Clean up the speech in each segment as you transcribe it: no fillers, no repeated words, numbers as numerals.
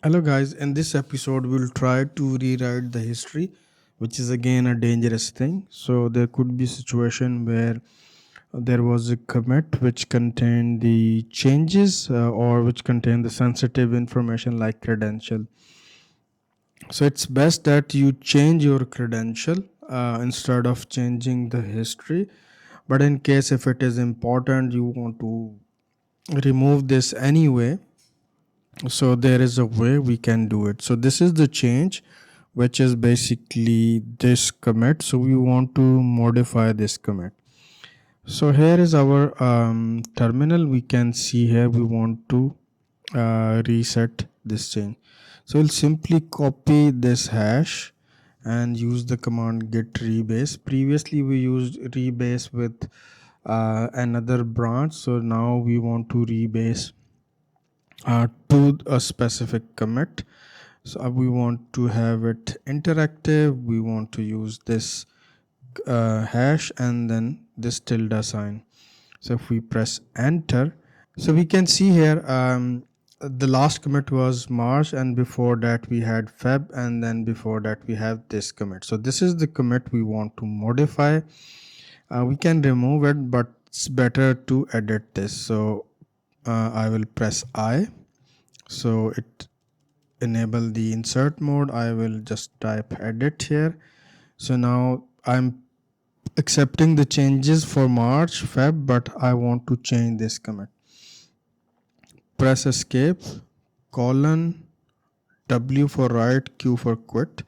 Hello guys, in this episode we'll try to rewrite the history, which is again a dangerous thing. So there could be a situation where there was a commit which contained the changes or which contained the sensitive information like credential. So it's best that you change your credential instead of changing the history. But in case if it is important, you want to remove this anyway, so there is a way we can do it. So this is the change, which is basically this commit. So we want to modify this commit. So here is our terminal. We can see here we want to reset this change. So we'll simply copy this hash and use the command git rebase. Previously we used rebase with another branch, so now we want to rebase to a specific commit. So we want to have it interactive. We want to use this hash and then this tilde sign. So if we press enter, so we can see here the last commit was March, and before that we had Feb, and then before that we have this commit. So this is the commit we want to modify. We can remove it, but it's better to edit this. So I will press I. So it enable the insert mode. I will just type edit here. So now I'm accepting the changes for March, Feb, but I want to change this commit. Press escape, colon, W for write, Q for quit.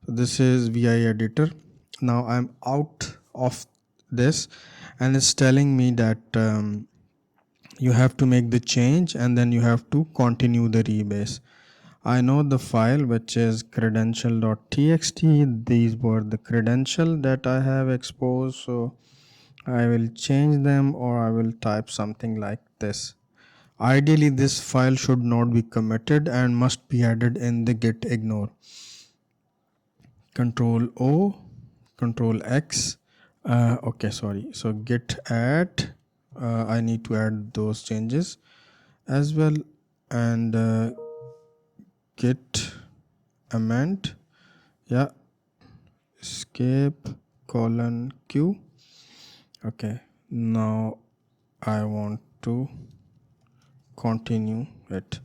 So this is VI editor. Now I'm out of this and it's telling me that you have to make the change and then you have to continue the rebase. I know the file, which is credential.txt. These were the credential that I have exposed. So I will change them, or I will type something like this. Ideally, this file should not be committed and must be added in the git ignore. Control O, Control X. Okay, sorry. So git add. I need to add those changes as well, and git amend, yeah, escape, colon, Q. Okay, now I want to continue it.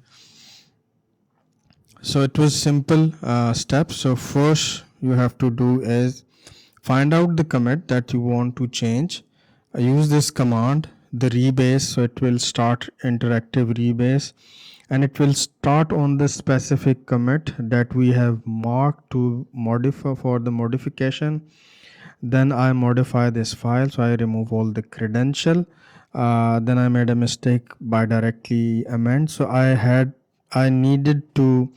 So it was simple steps. So first you have to do is find out the commit that you want to change. Use this command, the rebase. So it will start interactive rebase, and it will start on the specific commit that we have marked to modify for the modification. Then I modify this file, so I remove all the credential. Then I made a mistake by directly amend, so I needed to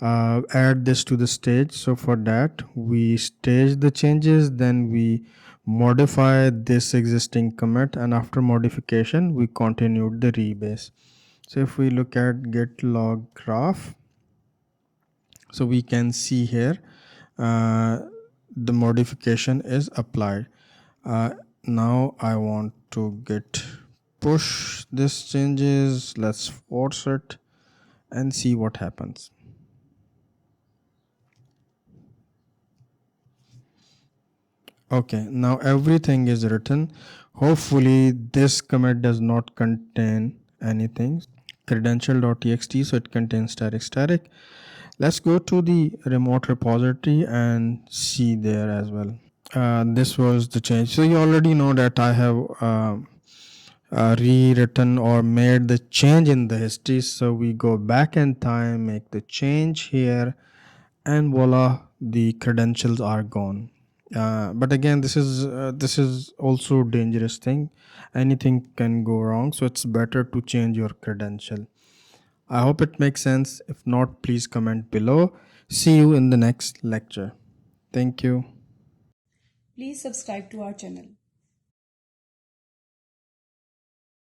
add this to the stage. So for that we stage the changes, then we modify this existing commit, and after modification we continued the rebase. So if we look at git log graph, so we can see here the modification is applied. Now I want to git push this changes. Let's force it and see what happens. Okay, now everything is written. Hopefully this commit does not contain anything. Credential.txt, so it contains static. Let's go to the remote repository and see there as well. This was the change. So you already know that I have rewritten or made the change in the history. So we go back in time, make the change here, and voila, the credentials are gone. But again, this is also a dangerous thing. Anything can go wrong, so it's better to change your credential. I hope it makes sense. If not, please comment below. See you in the next lecture. Thank you. Please subscribe to our channel.